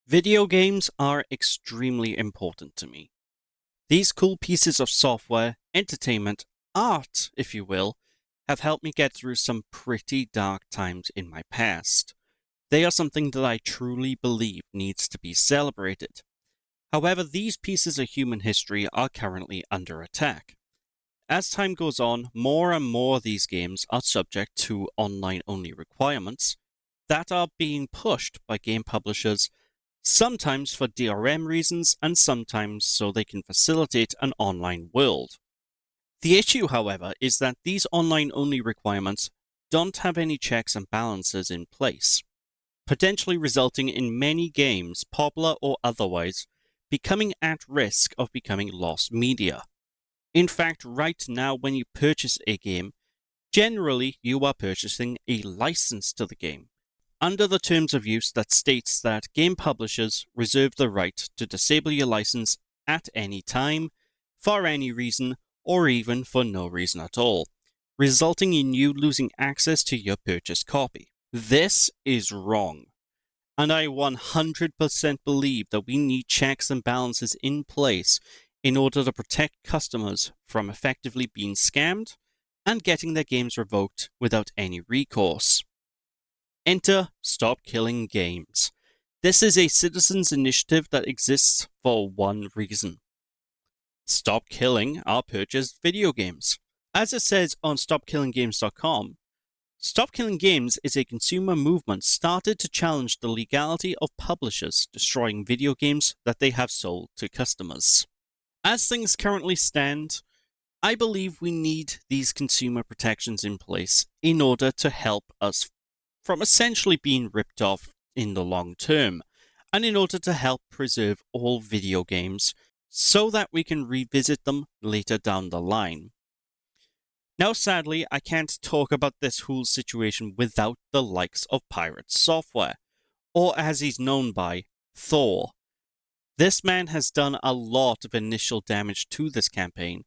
Video games are extremely important to me. These cool pieces of software, entertainment, art, if you will, have helped me get through some pretty dark times in my past. They are something that I truly believe needs to be celebrated. However, these pieces of human history are currently under attack. As time goes on, more and more of these games are subject to online-only requirements that are being pushed by game publishers, sometimes for DRM reasons and sometimes so they can facilitate an online world. The issue, however, is that these online-only requirements don't have any checks and balances in place, potentially resulting in many games, popular or otherwise, becoming at risk of becoming lost media. In fact, right now when you purchase a game, generally you are purchasing a license to the game, under the terms of use that states that game publishers reserve the right to disable your license at any time, for any reason, or even for no reason at all, resulting in you losing access to your purchased copy. This is wrong, and I 100% believe that we need checks and balances in place in order to protect customers from effectively being scammed and getting their games revoked without any recourse. Enter Stop Killing Games. This is a citizens' initiative that exists for one reason: stop killing our purchased video games. As it says on StopKillingGames.com, Stop Killing Games is a consumer movement started to challenge the legality of publishers destroying video games that they have sold to customers. As things currently stand, I believe we need these consumer protections in place in order to help us from essentially being ripped off in the long term, and in order to help preserve all video games so that we can revisit them later down the line. Now, sadly, I can't talk about this whole situation without the likes of Pirate Software, or as he's known by, Thor. This man has done a lot of initial damage to this campaign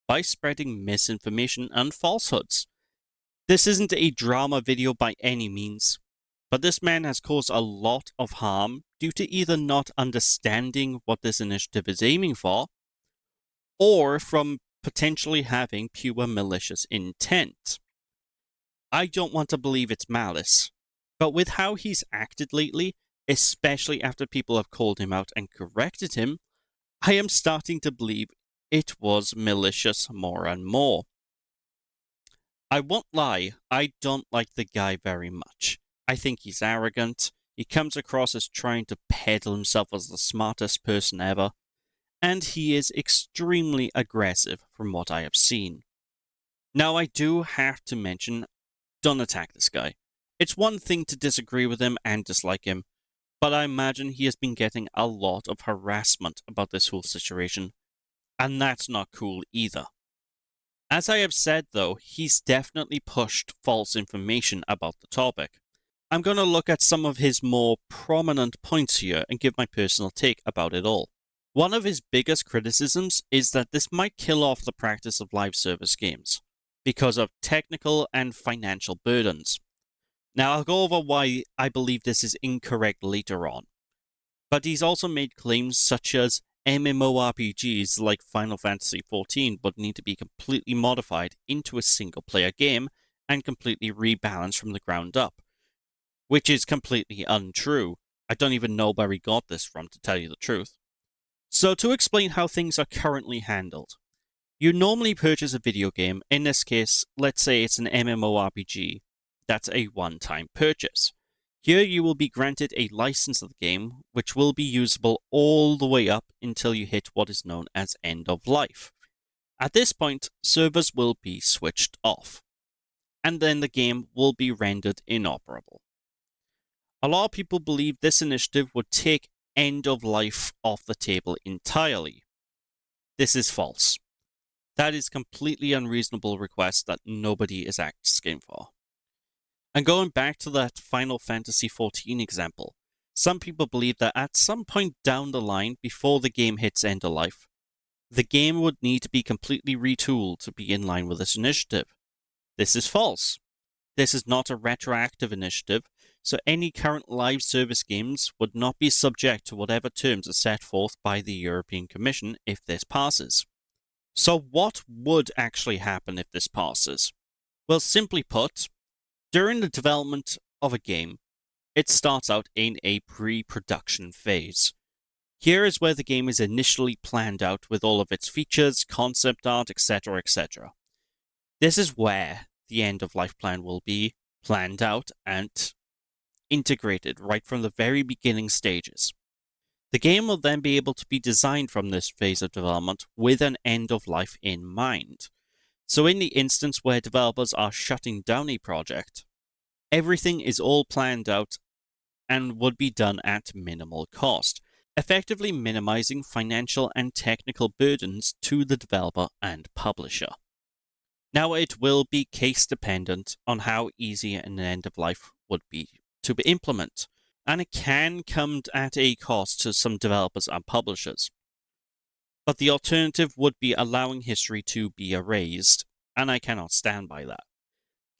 by spreading misinformation and falsehoods. This isn't a drama video by any means, but this man has caused a lot of harm due to either not understanding what this initiative is aiming for, or from potentially having pure malicious intent. I don't want to believe it's malice, but with how he's acted lately, especially after people have called him out and corrected him, I am starting to believe it was malicious more and more. I won't lie, I don't like the guy very much. I think he's arrogant, he comes across as trying to peddle himself as the smartest person ever, and he is extremely aggressive from what I have seen. Now, I do have to mention, don't attack this guy. It's one thing to disagree with him and dislike him, but I imagine he has been getting a lot of harassment about this whole situation, and that's not cool either. As I have said though, he's definitely pushed false information about the topic. I'm going to look at some of his more prominent points here and give my personal take about it all. One of his biggest criticisms is that this might kill off the practice of live service games because of technical and financial burdens. Now, I'll go over why I believe this is incorrect later on. But he's also made claims such as MMORPGs like Final Fantasy XIV would need to be completely modified into a single-player game and completely rebalanced from the ground up, which is completely untrue. I don't even know where he got this from, to tell you the truth. So to explain how things are currently handled, you normally purchase a video game, in this case, let's say it's an MMORPG, that's a one-time purchase. Here you will be granted a license of the game, which will be usable all the way up until you hit what is known as end of life. At this point, servers will be switched off, and then the game will be rendered inoperable. A lot of people believe this initiative would take end of life off the table entirely. This is false. That is completely unreasonable request that nobody is asking for. And going back to that Final Fantasy XIV example, some people believe that at some point down the line, before the game hits end of life, the game would need to be completely retooled to be in line with this initiative. This is false. This is not a retroactive initiative, so any current live service games would not be subject to whatever terms are set forth by the European Commission if this passes. So what would actually happen if this passes? Well, simply put, during the development of a game, it starts out in a pre-production phase. Here is where the game is initially planned out with all of its features, concept art, etc., etc. This is where the end-of-life plan will be planned out and integrated right from the very beginning stages. The game will then be able to be designed from this phase of development with an end of life in mind. So in the instance where developers are shutting down a project, everything is all planned out and would be done at minimal cost, effectively minimizing financial and technical burdens to the developer and publisher. Now, it will be case dependent on how easy an end of life would be to implement, and it can come at a cost to some developers and publishers. But the alternative would be allowing history to be erased, and I cannot stand by that.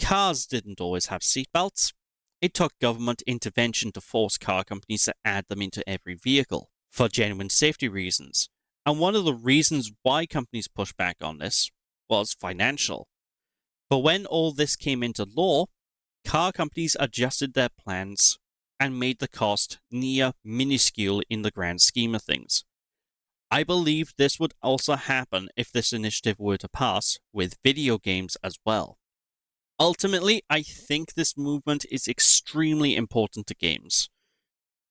Cars didn't always have seatbelts. It took government intervention to force car companies to add them into every vehicle for genuine safety reasons. And one of the reasons why companies pushed back on this was financial. But when all this came into law, car companies adjusted their plans and made the cost near minuscule in the grand scheme of things. I believe this would also happen if this initiative were to pass with video games as well. Ultimately, I think this movement is extremely important to games,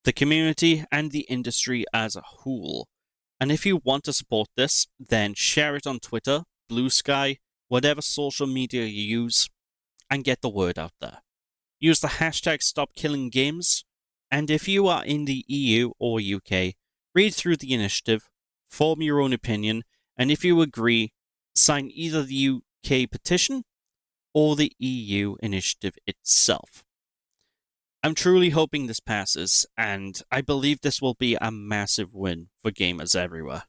the community, and the industry as a whole. And if you want to support this, then share it on Twitter, Blue Sky, whatever social media you use, and get the word out there. Use the hashtag #StopKillingGames, and if you are in the EU or UK, read through the initiative, form your own opinion, and if you agree, sign either the UK petition or the EU initiative itself. I'm truly hoping this passes, and I believe this will be a massive win for gamers everywhere.